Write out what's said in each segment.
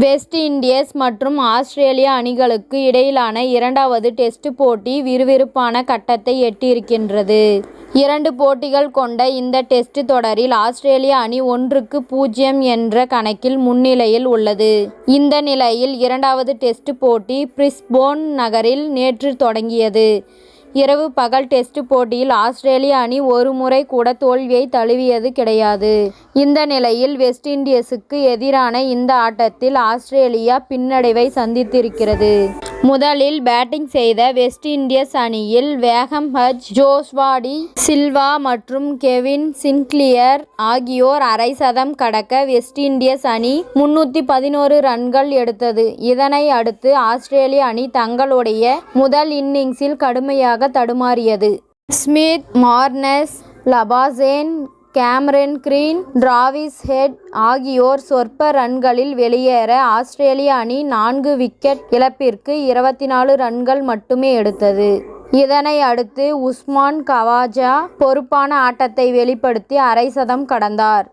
West Indies மற்றும் Australia அணிகளுக்கு இடையிலான இரண்டாவது டெஸ்ட் போட்டி விறுவிறுப்பான கட்டத்தை எட்டியிருக்கின்றது. 2 போட்டிகள் கொண்ட இந்த டெஸ்ட் தொடரில் ஆஸ்திரேலிய அணி 1-0 என்ற கணக்கில் முன்னிலையில் உள்ளது. இந்த நிலையில் இரண்டாவது டெஸ்ட் போட்டி பிரிஸ்பேன் நகரில் நேற்று தொடங்கியது. இரவு பகல் டெஸ்ட் போட்டியில் ஆஸ்திரேலிய அணி ஒரு முறை கூட தோல்வியை தழுவியது கிடையாது. இந்த நிலையில் வெஸ்ட் இண்டீசுக்கு எதிரான இந்த ஆட்டத்தில் ஆஸ்திரேலியா பின்னடைவை சந்தித்திருக்கிறது. முதலில் பேட்டிங் செய்த வெஸ்ட் இண்டீஸ் அணியில் வேகம் ஹட்ச், ஜோஷ்வா டி சில்வா மற்றும் கெவின் சின்க்ளியர் ஆகியோர் அரை சதம் கடக்க வெஸ்ட் இண்டீஸ் அணி 311 ரன்கள் எடுத்தது. இதனை அடுத்து ஆஸ்திரேலிய அணி தங்களுடைய முதல் இன்னிங்ஸில் கடுமையாக தடுமாறியது. Smith, Marnus, Labuschagne, Cameron Green, Travis Head ஆகியோர் சொற்ப ரன்களில் வெளியேற ஆஸ்திரேலிய அணி 4 விக்கெட் இழப்பிற்கு 24 ரன்கள் மட்டுமே எடுத்தது. இதனை அடுத்து உஸ்மான் கவாஜா பொறுப்பான ஆட்டத்தை வெளிப்படுத்தி அரை சதம் கடந்தார்.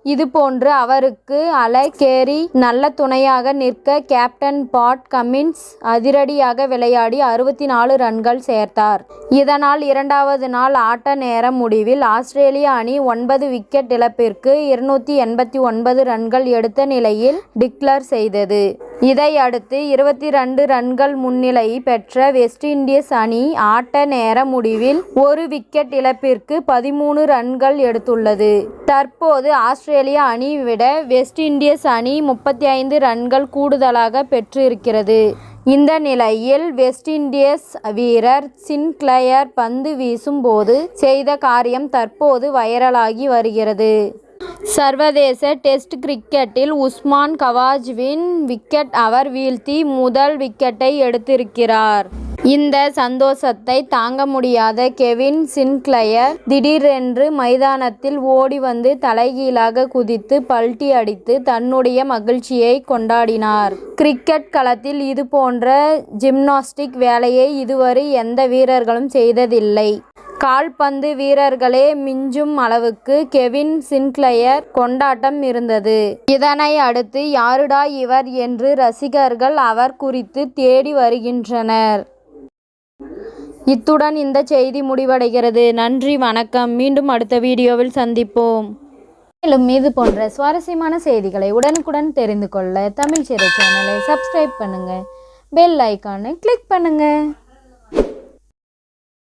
இதுபோன்று அவருக்கு அலெக்ஸ் கேரி நல்ல துணையாக நிற்க கேப்டன் பாட் கமின்ஸ் அதிரடியாக விளையாடி 64 ரன்கள் சேர்த்தார். இதனால் இரண்டாவது நாள் ஆட்ட நேர முடிவில் ஆஸ்திரேலிய அணி 9 விக்கெட் இழப்பிற்கு 289 ரன்கள் எடுத்த நிலையில் டிக்ளேர் செய்தது. இதையடுத்து 22 ரன்கள் முன்னிலை பெற்ற வெஸ்ட் இண்டீஸ் அணி ஆட்ட நேர முடிவில் 1 விக்கெட் இழப்பிற்கு 13 ரன்கள் எடுத்துள்ளது. தற்போது ஆஸ்திரேலிய அணி விட வெஸ்ட் இண்டீஸ் அணி 35 ரன்கள் கூடுதலாக பெற்று இருக்கிறது. இந்த நிலையில் வெஸ்ட் இண்டீஸ் வீரர் சின்க்ளயர் பந்து வீசும் போது செய்த காரியம் தற்போது வைரலாகி வருகிறது. சர்வதேச டெஸ்ட் கிரிக்கெட்டில் உஸ்மான் கவாஜாவின் விக்கெட் அவர் வீழ்த்தி முதல் விக்கெட்டை எடுத்திருக்கிறார். இந்த சந்தோஷத்தை தாங்க முடியாத கெவின் சின்க்ளயர் திடீரென்று மைதானத்தில் ஓடி வந்து தலைகீழாக குதித்து பல்டி அடித்து தன்னுடைய மகிழ்ச்சியை கொண்டாடினார். கிரிக்கெட் களத்தில் இதுபோன்ற ஜிம்னாஸ்டிக் வேலையை இதுவரை எந்த வீரர்களும் செய்ததில்லை. கால்பந்து வீரர்களே மிஞ்சும் அளவுக்கு கெவின் சின்க்ளயர் கொண்டாட்டம் இருந்தது. இதனை அடுத்து யாருடா இவர் என்று ரசிகர்கள் அவர் குறித்து தேடி வருகின்றனர். இத்துடன் இந்த செய்தி முடிவடைகிறது. நன்றி, வணக்கம். மீண்டும் அடுத்த வீடியோவில் சந்திப்போம். மேலும் இது போன்ற சுவாரஸ்யமான செய்திகளை உடனுக்குடன் தெரிந்து கொள்ள தமிழ் சிறை சேனலை சப்ஸ்கிரைப் பண்ணுங்க, பெல் ஐகானை கிளிக் பண்ணுங்க.